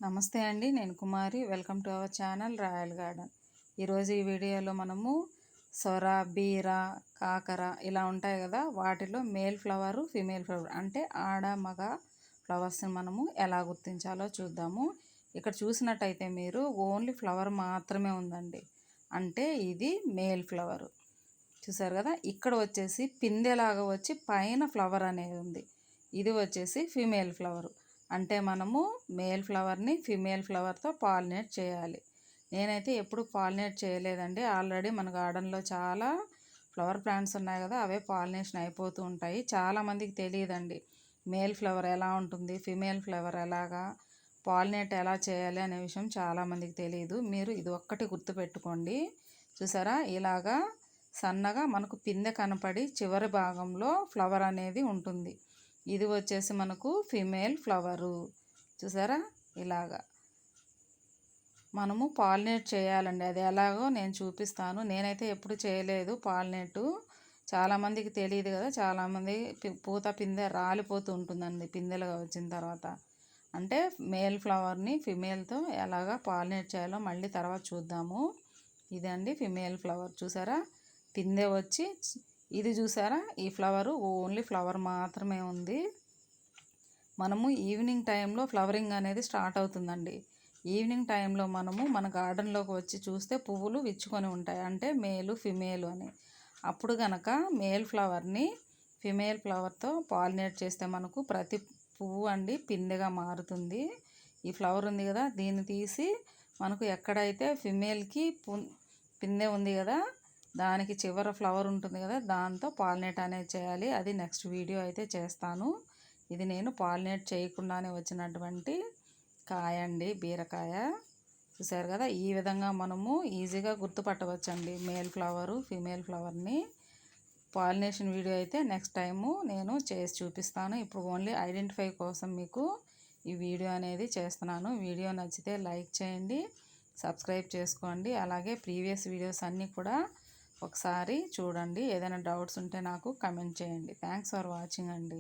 నమస్తే అండి, నేను Kumari. Welcome to our channel Royal Garden. ఈరోజు ఈ వీడియోలో మనము సొర, బీర, కాకర ఇలా ఉంటాయి కదా, వాటిలో మేల్ ఫ్లవరు, ఫీమేల్ ఫ్లవర్ అంటే ఆడ మగ ఫ్లవర్స్ని మనము ఎలా గుర్తించాలో చూద్దాము. ఇక్కడ చూసినట్టయితే మీరు ఓన్లీ ఫ్లవర్ మాత్రమే ఉందండి, అంటే ఇది మేల్ ఫ్లవరు. చూసారు కదా, ఇక్కడ వచ్చేసి పిందెలాగా వచ్చి పైన ఫ్లవర్ అనేది ఉంది. ఇది వచ్చేసి ఫీమేల్ ఫ్లవరు, అంటే మనము మేల్ ఫ్లవర్ని ఫీమేల్ ఫ్లవర్తో పాలినేట్ చేయాలి. నేనైతే ఎప్పుడు పాలినేట్ చేయలేదండి. ఆల్రెడీ మన గార్డెన్లో చాలా ఫ్లవర్ ప్లాంట్స్ ఉన్నాయి కదా, అవే పాలినేషన్ అయిపోతూ ఉంటాయి. చాలామందికి తెలియదండి మేల్ ఫ్లవర్ ఎలా ఉంటుంది, ఫీమేల్ ఫ్లవర్ ఎలాగా పాలినేట్ ఎలా చేయాలి అనే విషయం చాలామందికి తెలియదు. మీరు ఇది ఒక్కటి గుర్తుపెట్టుకోండి. చూసారా, ఇలాగా సన్నగా మనకు పిందె కనపడి చివరి భాగంలో ఫ్లవర్ అనేది ఉంటుంది. ఇది వచ్చేసి మనకు ఫీమేల్ ఫ్లవరు. చూసారా, ఇలాగా మనము పాలినేట్ చేయాలండి. అది ఎలాగో నేను చూపిస్తాను. నేనైతే ఎప్పుడు చేయలేదు పాలినేటు. చాలామందికి తెలియదు కదా, చాలామంది పూత పిందె రాలిపోతూ ఉంటుందండి పిందెలుగా వచ్చిన తర్వాత. అంటే మేల్ ఫ్లవర్ని ఫిమేల్తో ఎలాగా పాలినేట్ చేయాలో మళ్ళీ తర్వాత చూద్దాము. ఇదండి ఫిమేల్ ఫ్లవర్. చూసారా, పిందె వచ్చి ఇది చూసారా, ఈ ఫ్లవరు ఓన్లీ ఫ్లవర్ మాత్రమే ఉంది. మనము ఈవినింగ్ టైంలో ఫ్లవరింగ్ అనేది స్టార్ట్ అవుతుందండి. ఈవినింగ్ టైంలో మనము మన గార్డెన్లోకి వచ్చి చూస్తే పువ్వులు విచ్చుకొని ఉంటాయి, అంటే మేలు ఫిమేలు అని. అప్పుడు కనుక మేల్ ఫ్లవర్ని ఫిమేల్ ఫ్లవర్తో పాలినేట్ చేస్తే మనకు ప్రతి పువ్వు అండి పిందెగా మారుతుంది. ఈ ఫ్లవర్ ఉంది కదా, దీన్ని తీసి మనకు ఎక్కడైతే ఫిమేల్కి పిందె ఉంది కదా, దానికి చివర ఫ్లవర్ ఉంటుంది కదా, దాంతో పాలినేట్ అనేది చేయాలి. అది నెక్స్ట్ వీడియో అయితే చేస్తాను. ఇది నేను పాలినేట్ చేయకుండానే వచ్చినటువంటి కాయ అండి, బీరకాయ. చూసారు కదా, ఈ విధంగా మనము ఈజీగా గుర్తుపట్టవచ్చండి మేల్ ఫ్లవరు ఫీమేల్ ఫ్లవర్ని. పాలినేషన్ వీడియో అయితే నెక్స్ట్ టైము నేను చేసి చూపిస్తాను. ఇప్పుడు ఓన్లీ ఐడెంటిఫై కోసం మీకు ఈ వీడియో అనేది చేస్తున్నాను. వీడియో నచ్చితే లైక్ చేయండి, సబ్స్క్రైబ్ చేసుకోండి. అలాగే ప్రీవియస్ వీడియోస్ అన్నీ కూడా ఒకసారి చూడండి. ఏదైనా డౌట్స్ ఉంటే నాకు కమెంట్ చేయండి. థ్యాంక్స్ ఫర్ వాచింగ్ అండి.